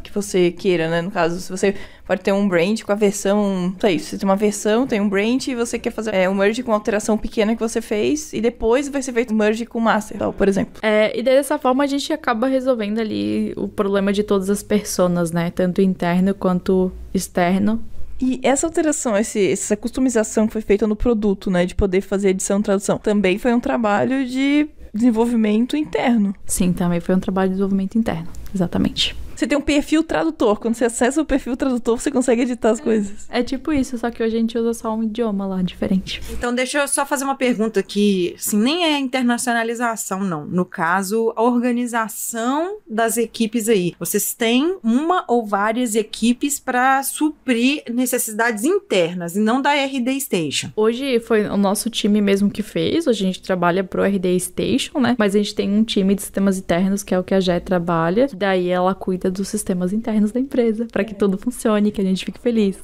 que você queira, né? No caso, se você pode ter um branch com a versão... Sei, você tem uma versão, tem um branch e você quer fazer um merge com uma alteração pequena que você fez e depois vai ser feito um merge com o master, então, por exemplo. E dessa forma a gente acaba resolvendo ali o problema de todas as personas, né? Tanto interno quanto externo. E essa alteração, essa customização que foi feita no produto, né? De poder fazer edição e tradução, também foi um trabalho de desenvolvimento interno. Sim, também foi um trabalho de desenvolvimento interno. Exatamente. Você tem um perfil tradutor. Quando você acessa o perfil tradutor, você consegue editar as coisas. É tipo isso, só que hoje a gente usa só um idioma lá, diferente. Então, deixa eu só fazer uma pergunta aqui. Assim, nem é internacionalização, não. No caso, a organização das equipes aí. Vocês têm uma ou várias equipes para suprir necessidades internas e não da RD Station. Hoje foi o nosso time mesmo que fez. Hoje a gente trabalha pro RD Station, né? Mas a gente tem um time de sistemas internos, que é o que a Jé trabalha. Daí ela cuida dos sistemas internos da empresa, para que tudo funcione, que a gente fique feliz.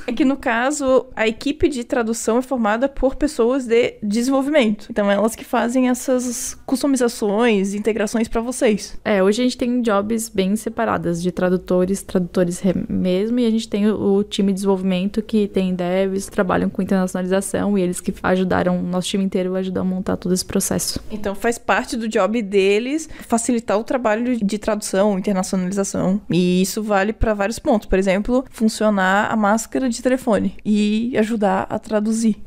É que no caso, a equipe de tradução é formada por pessoas de desenvolvimento. Então, elas que fazem essas customizações, integrações para vocês. Hoje a gente tem jobs bem separadas, de tradutores mesmo, e a gente tem o time de desenvolvimento que tem devs, trabalham com internacionalização, e eles que ajudaram, o nosso time inteiro ajudou a montar todo esse processo. Então, faz parte do job deles facilitar o trabalho de tradução, internacionalização. E isso vale para vários pontos. Por exemplo, funcionar a máscara de telefone e ajudar a traduzir.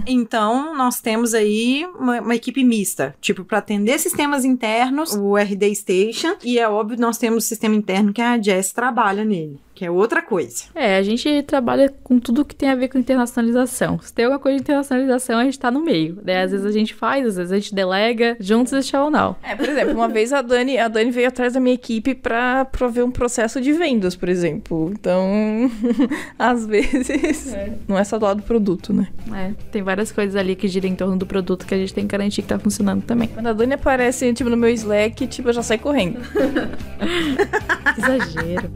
Então, nós temos aí uma equipe mista, tipo, para atender sistemas internos, o RD Station, e é óbvio, nós temos o sistema interno que a Jess trabalha nele, que é outra coisa. A gente trabalha com tudo que tem a ver com internacionalização. Se tem alguma coisa de internacionalização, a gente tá no meio. Daí, às vezes a gente faz, às vezes a gente delega, juntos e shall now. Por exemplo, uma vez a Dani veio atrás da minha equipe pra prover um processo de vendas, por exemplo. Então, às vezes, não é só do lado do produto, né? Tem várias coisas ali que giram em torno do produto que a gente tem que garantir que tá funcionando também. Quando a Dani aparece, tipo, no meu Slack, tipo, eu já saio correndo. Que exagero.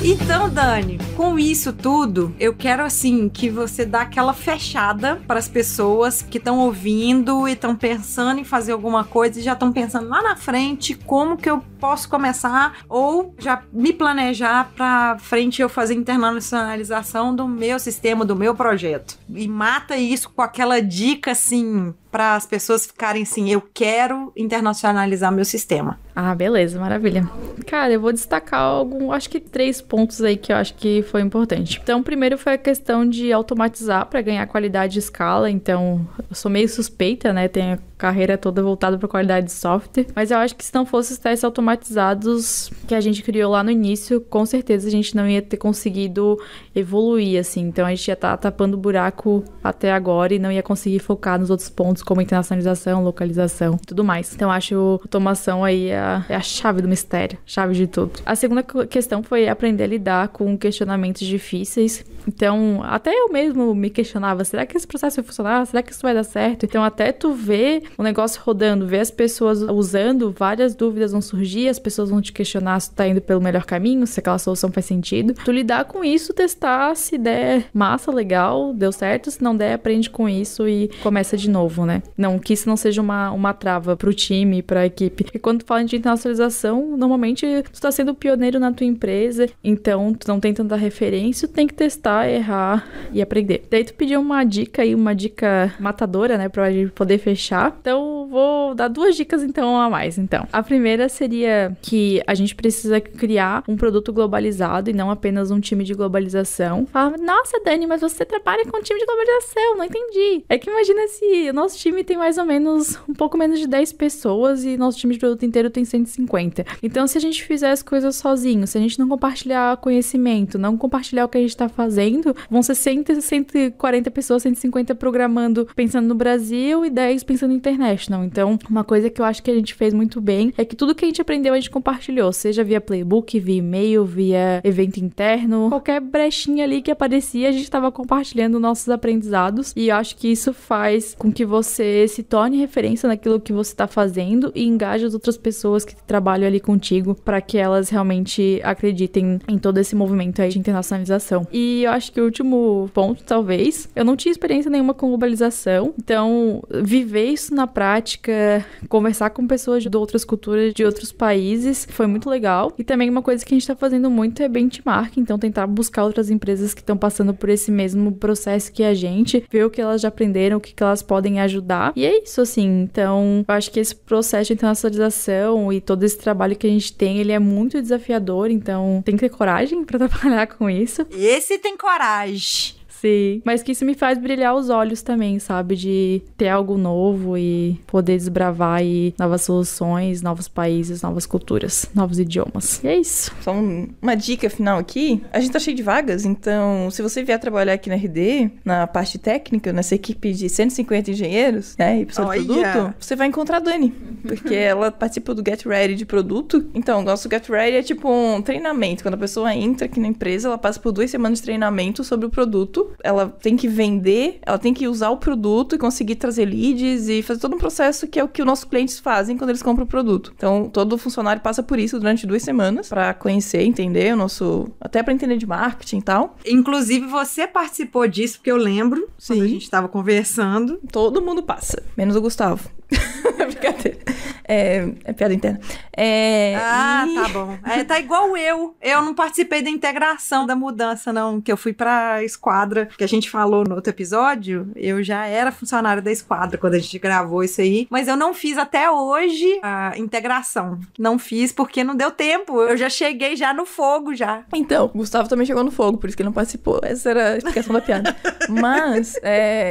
Então, Dani, com isso tudo, eu quero, assim, que você dá aquela fechada para as pessoas que estão ouvindo e estão pensando em fazer alguma coisa e já estão pensando lá na frente como que eu posso começar ou já me planejar para frente eu fazer internacionalização do meu sistema, do meu projeto. E mata isso com aquela dica, assim, para as pessoas ficarem assim, eu quero internacionalizar meu sistema. Beleza, maravilha. Cara, eu vou destacar acho que 3 pontos aí que eu acho que foi importante. Então, primeiro foi a questão de automatizar para ganhar qualidade e escala. Então, eu sou meio suspeita, né? Tenho carreira toda voltada para qualidade de software. Mas eu acho que se não fosse os testes automatizados que a gente criou lá no início, com certeza a gente não ia ter conseguido evoluir, assim. Então a gente ia estar tapando buraco até agora e não ia conseguir focar nos outros pontos, como internacionalização, localização e tudo mais. Então eu acho que automação aí é a chave do mistério, chave de tudo. A segunda questão foi aprender a lidar com questionamentos difíceis. Então, até eu mesmo me questionava, será que esse processo vai funcionar? Será que isso vai dar certo? Então, até tu ver o negócio rodando, ver as pessoas usando, várias dúvidas vão surgir, as pessoas vão te questionar se tu tá indo pelo melhor caminho, se aquela solução faz sentido. Tu lidar com isso, testar, se der massa, legal, deu certo, se não der, aprende com isso e começa de novo, né? Não, que isso não seja uma trava pro time, pra equipe. E quando tu fala de internacionalização, normalmente tu tá sendo pioneiro na tua empresa, então tu não tem tanta referência, tu tem que testar, errar e aprender. Daí tu pediu uma dica aí, uma dica matadora, né, pra gente poder fechar. Então, vou dar 2 dicas então a mais, então. A primeira seria que a gente precisa criar um produto globalizado e não apenas um time de globalização. Fala, nossa, Dani, mas você trabalha com um time de globalização, não entendi. É que imagina se o nosso time tem mais ou menos, um pouco menos de 10 pessoas e nosso time de produto inteiro tem 150. Então, se a gente fizer as coisas sozinho, se a gente não compartilhar conhecimento, não compartilhar o que a gente tá fazendo, vão ser 140 pessoas, 150 programando, pensando no Brasil e 10 pensando em international. Então, uma coisa que eu acho que a gente fez muito bem é que tudo que a gente aprendeu, a gente compartilhou, seja via playbook, via e-mail, via evento interno, qualquer brechinha ali que aparecia, a gente estava compartilhando nossos aprendizados, e eu acho que isso faz com que você se torne referência naquilo que você está fazendo e engaje as outras pessoas que trabalham ali contigo para que elas realmente acreditem em todo esse movimento aí de internacionalização. E eu acho que o último ponto, talvez, eu não tinha experiência nenhuma com globalização, então viver isso na prática, conversar com pessoas de outras culturas, de outros países, foi muito legal. E também uma coisa que a gente tá fazendo muito é benchmark, então tentar buscar outras empresas que estão passando por esse mesmo processo que a gente, ver o que elas já aprenderam, o que elas podem ajudar. E é isso, assim. Então, eu acho que esse processo de internacionalização e todo esse trabalho que a gente tem, ele é muito desafiador, então tem que ter coragem pra trabalhar com isso. Esse tem coragem. Sim, mas que isso me faz brilhar os olhos também, sabe? De ter algo novo e poder desbravar aí novas soluções, novos países, novas culturas, novos idiomas. E é isso. Só uma dica final aqui. A gente tá cheio de vagas, então se você vier trabalhar aqui na RD, na parte técnica, nessa equipe de 150 engenheiros, né, e pessoal de produto, você vai encontrar a Dani, porque ela participa do Get Ready de produto. Então, o nosso Get Ready é tipo um treinamento. Quando a pessoa entra aqui na empresa, ela passa por 2 semanas de treinamento sobre o produto. Ela tem que vender, ela tem que usar o produto e conseguir trazer leads e fazer todo um processo que é o que os nossos clientes fazem quando eles compram o produto. Então, todo funcionário passa por isso durante 2 semanas para conhecer, entender o nosso... Até para entender de marketing e tal. Inclusive, você participou disso, porque eu lembro, Sim. quando a gente tava conversando. Todo mundo passa, menos o Gustavo. Brincadeira. É piada interna. Tá bom. Tá igual eu. Eu não participei da integração da mudança, não. Que eu fui pra esquadra, que a gente falou no outro episódio. Eu já era funcionária da esquadra quando a gente gravou isso aí. Mas eu não fiz até hoje a integração. Não fiz porque não deu tempo. Eu já cheguei já no fogo, já. Então, o Gustavo também chegou no fogo, por isso que ele não participou. Essa era a explicação da piada. Mas,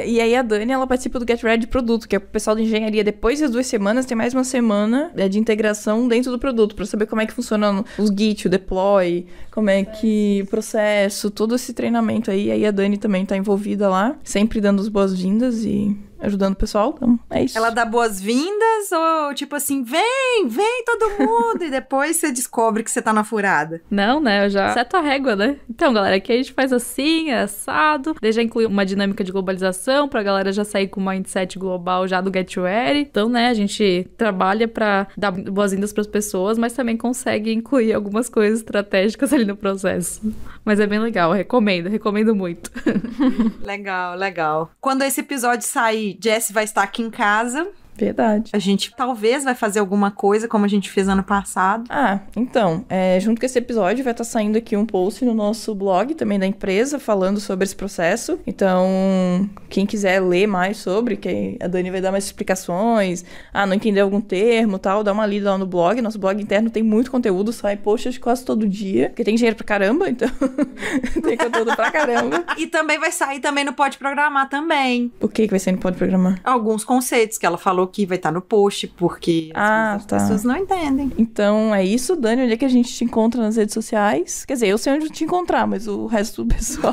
e aí a Dani, ela participa do Get Ready de produto, que é o pessoal de engenharia. Depois das 2 semanas, tem mais uma semana de integração dentro do produto, pra saber como é que funcionam os Git, o deploy, como é que o processo, todo esse treinamento aí. Aí a Dani também tá envolvida lá, sempre dando as boas-vindas e ajudando o pessoal, então é isso. Ela dá boas-vindas ou tipo assim, vem todo mundo e depois você descobre que você tá na furada? Não, né, eu já seto a régua, né? Então, galera, aqui a gente faz assim, é assado, daí já inclui uma dinâmica de globalização pra galera já sair com um mindset global já do Get Ready. Então, né, a gente trabalha pra dar boas-vindas pras pessoas, mas também consegue incluir algumas coisas estratégicas ali no processo. Mas é bem legal, recomendo muito. Legal. Quando esse episódio sair, Jess vai estar aqui em casa. Verdade. A gente talvez vai fazer alguma coisa como a gente fez ano passado. Então, junto com esse episódio vai estar saindo aqui um post no nosso blog também da empresa falando sobre esse processo. Então, quem quiser ler mais sobre, que a Dani vai dar mais explicações, não entendeu algum termo e tal, dá uma lida lá no blog. Nosso blog interno tem muito conteúdo, sai posts quase todo dia, porque tem dinheiro pra caramba, então tem conteúdo pra caramba. E também vai sair também no Pode Programar também. O que vai sair no Pode Programar? Alguns conceitos que ela falou aqui, vai estar no post, porque as pessoas não entendem. Então é isso, Dani. Onde é que a gente te encontra nas redes sociais? Quer dizer, eu sei onde te encontrar, mas o resto do pessoal...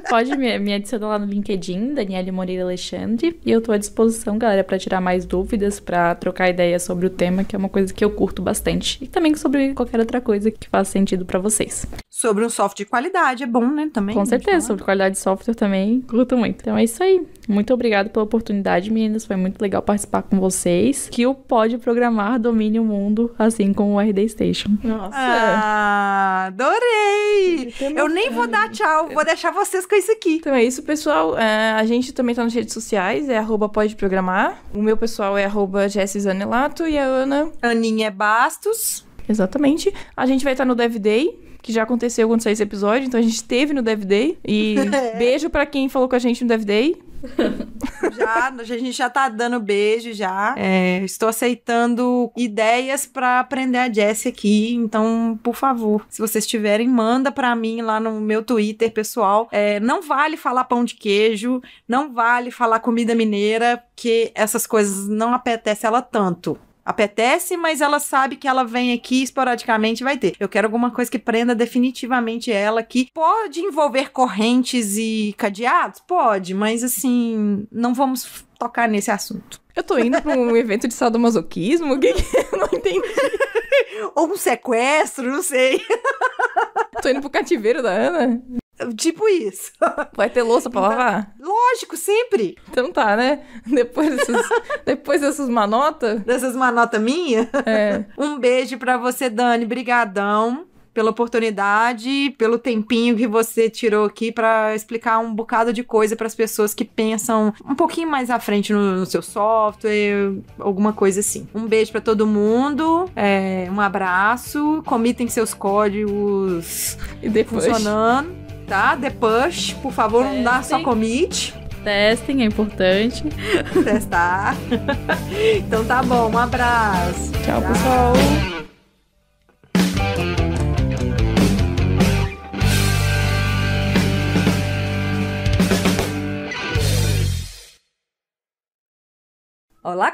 Pode me adicionar lá no LinkedIn, Daniele Moreira Alexandre. E eu tô à disposição, galera, pra tirar mais dúvidas, pra trocar ideias sobre o tema, que é uma coisa que eu curto bastante. E também sobre qualquer outra coisa que faça sentido pra vocês. Sobre um software de qualidade, é bom, né? Também. Com certeza, sobre qualidade de software também, curto muito. Então é isso aí. Muito obrigada pela oportunidade, meninas. Foi muito legal participar com vocês. Que o Pode Programar domine o mundo, assim como o RD Station. Nossa! Ah, adorei! Eu nem vou dar tchau, vou deixar vocês com isso aqui. Então é isso, pessoal. A gente também tá nas redes sociais, é @podeprogramar. O meu pessoal é @jessizanelato e a Ana... Aninha Bastos. Exatamente. A gente vai estar no Dev Day, que já aconteceu quando saiu esse episódio, então a gente esteve no Dev Day. E beijo pra quem falou com a gente no Dev Day. A gente já tá dando beijo já. Estou aceitando ideias pra aprender a Jessie aqui, então, por favor, se vocês tiverem, manda pra mim lá no meu Twitter, pessoal. Não vale falar pão de queijo, não vale falar comida mineira, porque essas coisas não apetecem ela tanto. Apetece, mas ela sabe que ela vem aqui esporadicamente, vai ter. Eu quero alguma coisa que prenda definitivamente ela, que pode envolver correntes e cadeados? Pode, mas assim, não vamos tocar nesse assunto. Eu tô indo pra um evento de sadomasoquismo? O que eu não entendi? Ou um sequestro, não sei. Tô indo pro cativeiro da Ana? Tipo isso. Vai ter louça pra lavar? Lógico, sempre. Então tá, né? Depois dessas manotas... Dessas manotas minhas? Um beijo pra você, Dani. Brigadão pela oportunidade, pelo tempinho que você tirou aqui pra explicar um bocado de coisa pras pessoas que pensam um pouquinho mais à frente no seu software, alguma coisa assim. Um beijo pra todo mundo, um abraço, comitem seus códigos e depois funcionando. Tá? The push, por favor, não dá só commit. Testem, é importante. Testar. Então tá bom, um abraço. Tchau, pessoal. Olá.